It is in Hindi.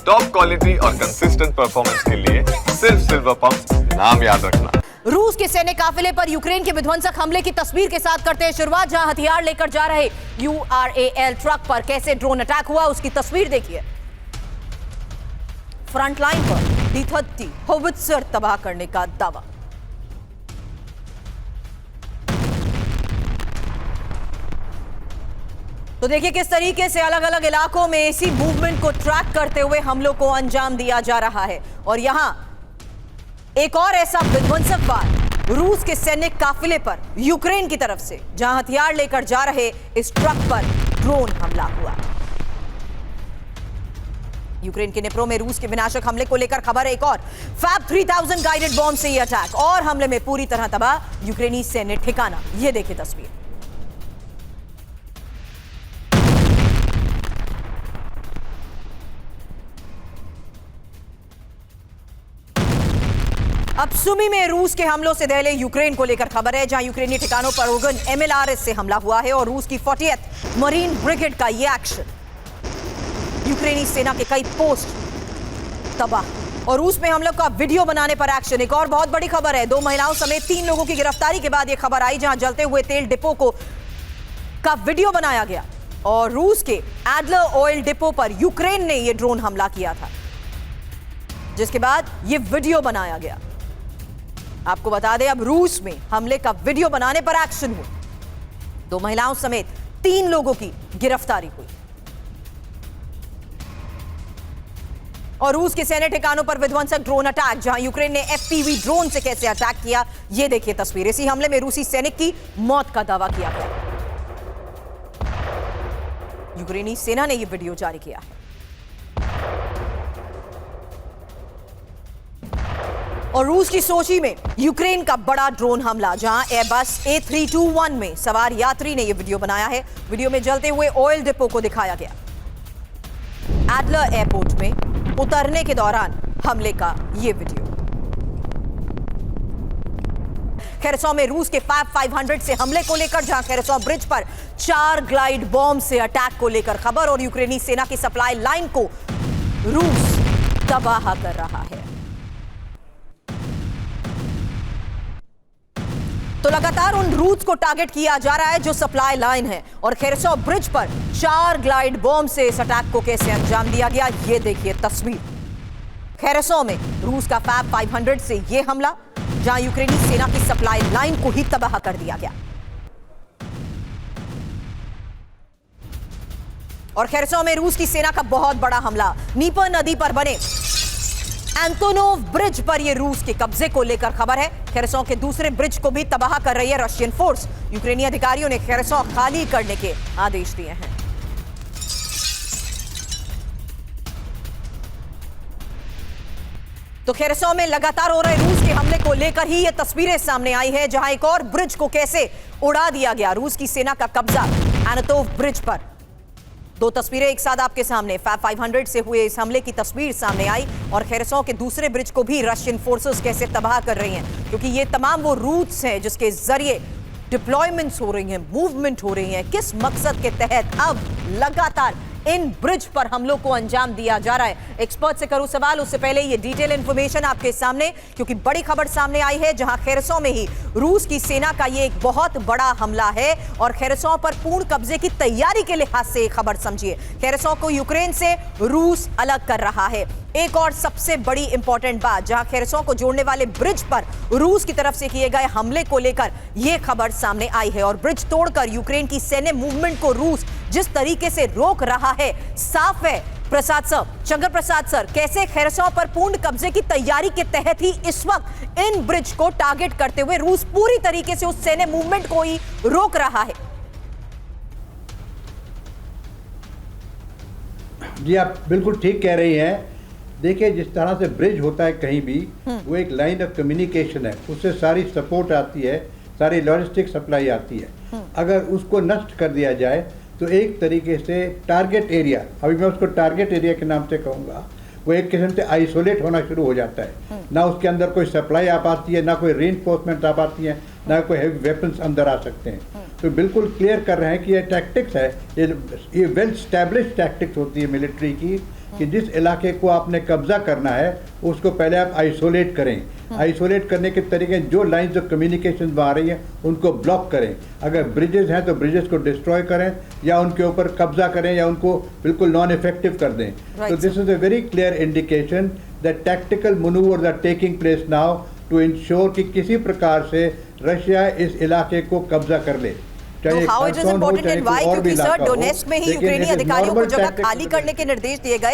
टॉप क्वालिटी और कंसिस्टेंट परफॉर्मेंस के लिए सिर्फ सिल्वर पंप नाम याद रखना। रूस के सैन्य काफिले पर यूक्रेन के विध्वंसक हमले की तस्वीर के साथ करते हैं शुरुआत, जहां हथियार लेकर जा रहे URAL ट्रक पर कैसे ड्रोन अटैक हुआ उसकी तस्वीर देखिए। फ्रंटलाइन पर D-30 होवित्जर तबाह करने का दावा। तो देखिए किस तरीके से अलग अलग इलाकों में इसी मूवमेंट को ट्रैक करते हुए हमलों को अंजाम दिया जा रहा है। और यहां एक और ऐसा विध्वंसक वार रूस के सैन्य काफिले पर यूक्रेन की तरफ से, जहां हथियार लेकर जा रहे इस ट्रक पर ड्रोन हमला हुआ। यूक्रेन के निप्रो में रूस के विनाशक हमले को लेकर खबर। एक और फैब 3000 गाइडेड बॉम्ब से यह अटैक और हमले में पूरी तरह तबाह यूक्रेनी सैन्य ठिकाना। यह देखिए तस्वीर। अब सुमी में रूस के हमलों से दहले यूक्रेन को लेकर खबर है, जहां यूक्रेनी ठिकानों पर ओगन MLRS से हमला हुआ है और रूस की 40th मरीन ब्रिगेड का यह एक्शन। यूक्रेनी सेना के कई पोस्ट तबाह और रूस में हमलों का वीडियो बनाने पर एक्शन। एक और बहुत बड़ी खबर है, 2 महिलाओं समेत 3 लोगों की गिरफ्तारी के बाद यह खबर आई, जहां जलते हुए तेल डिपो का वीडियो बनाया गया और रूस के एडलर ऑयल डिपो पर यूक्रेन ने यह ड्रोन हमला किया था, जिसके बाद यह वीडियो बनाया गया। आपको बता दें, अब रूस में हमले का वीडियो बनाने पर एक्शन हुआ। 2 महिलाओं समेत 3 लोगों की गिरफ्तारी हुई और रूस के सैन्य ठिकानों पर विध्वंसक ड्रोन अटैक, जहां यूक्रेन ने FPV ड्रोन से कैसे अटैक किया यह देखिए तस्वीर। इसी हमले में रूसी सैनिक की मौत का दावा किया गया। यूक्रेनी सेना ने यह वीडियो जारी किया है। और रूस की सोची में यूक्रेन का बड़ा ड्रोन हमला, जहां एयरबस A321 में सवार यात्री ने यह वीडियो बनाया है। वीडियो में जलते हुए ऑयल डिपो को दिखाया गया। एडलर एयरपोर्ट में उतरने के दौरान हमले का यह वीडियो। खेरसॉ में रूस के फैब 500 से हमले को लेकर, जहां खेरसॉ ब्रिज पर 4 ग्लाइड बॉम्ब से अटैक को लेकर खबर और यूक्रेनी सेना की सप्लाई लाइन को रूस तबाह कर रहा है। तो लगातार उन रूट्स को टारगेट किया जा रहा है जो सप्लाई लाइन है और खेरसॉ ब्रिज पर 4 ग्लाइड बॉम्ब से इस अटैक को कैसे अंजाम दिया गया ये देखिए तस्वीर। खेरसॉ में रूस का फैब 500 से यह हमला, जहां यूक्रेनी सेना की सप्लाई लाइन को ही तबाह कर दिया गया। और खेरसॉ में रूस की सेना का बहुत बड़ा हमला, नीपर नदी पर बने एंटोनोव ब्रिज पर यह रूस के कब्जे को लेकर खबर है। खेरसॉ के दूसरे ब्रिज को भी तबाह कर रही है रशियन फोर्स। यूक्रेनी अधिकारियों ने खेरसॉ खाली करने के आदेश दिए हैं। तो खेरसॉ में लगातार हो रहे रूस के हमले को लेकर ही यह तस्वीरें सामने आई है, जहां एक और ब्रिज को कैसे उड़ा दिया गया। रूस की सेना का कब्जा एंटोनोव ब्रिज पर। 2 तस्वीरें एक साथ आपके सामने। फैब 500 से हुए इस हमले की तस्वीर सामने आई और खेरसॉ के दूसरे ब्रिज को भी रशियन फोर्सेस कैसे तबाह कर रही हैं, क्योंकि ये तमाम वो रूट्स हैं जिसके जरिए डिप्लॉयमेंट्स हो रही हैं, मूवमेंट हो रही हैं। किस मकसद के तहत अब लगातार इन ब्रिज पर हमलों को अंजाम दिया जा रहा है। एक्सपर्ट से करूं सवाल, उससे पहले ये डिटेल इंफॉर्मेशन आपके सामने, क्योंकि बड़ी खबर सामने आई है, जहां खेरसॉ में ही रूस की सेना का ये एक बहुत बड़ा हमला है और खेरसॉ पर पूर्ण कब्जे की तैयारी के लिहाज से खबर समझिए। खेरसॉ को यूक्रेन से रूस अलग कर रहा है। एक और सबसे बड़ी इंपॉर्टेंट बात, जहां खेरसॉ को जोड़ने वाले ब्रिज पर रूस की तरफ से किए गए हमले को लेकर यह खबर सामने आई है और ब्रिज तोड़कर यूक्रेन की सैन्य मूवमेंट को रूस जिस तरीके से रोक रहा है, साफ है। प्रसाद सर, शंकर प्रसाद सर, कैसे खेरसॉ पर पूर्ण कब्जे की तैयारी के तहत ही इस वक्त इन ब्रिज को टारगेट करते हुए रूस पूरी तरीके से उस सैन्य मूवमेंट को ही रोक रहा है? जी आप बिल्कुल ठीक कह रही हैं। देखिए, जिस तरह से ब्रिज होता है कहीं भी, वो एक लाइन ऑफ कम्युनिकेशन है, उससे सारी सपोर्ट आती है, सारी लॉजिस्टिक सप्लाई आती है। अगर उसको नष्ट कर दिया जाए तो एक तरीके से टारगेट एरिया, अभी मैं उसको टारगेट एरिया के नाम से कहूँगा, वो एक किस्म से आइसोलेट होना शुरू हो जाता है। ना उसके अंदर कोई सप्लाई आ पाती है, ना कोई रीइंफोर्समेंट आ पाती है, ना कोई हेवी वेपन्स अंदर आ सकते हैं। तो बिल्कुल क्लियर कर रहे हैं कि ये टैक्टिक्स है, ये वेल स्टैब्लिश टैक्टिक्स होती है मिलिट्री की, कि जिस इलाके को आपने कब्जा करना है उसको पहले आप आइसोलेट करें। आइसोलेट करने के तरीके, जो लाइंस ऑफ कम्युनिकेशन आ रही हैं उनको ब्लॉक करें। अगर ब्रिजेस हैं तो ब्रिजेस को डिस्ट्रॉय करें या उनके ऊपर कब्जा करें या उनको बिल्कुल नॉन इफेक्टिव कर दें। तो this is a very clear indication that tactical manoeuvres are taking place now to ensure कि किसी प्रकार से रशिया इस इलाके को कब्जा कर ले। तो how it is important and why, क्योंकि सर डोनेस्क में ही यूक्रेनी अधिकारियों को जगह खाली करने के निर्देश दिए गए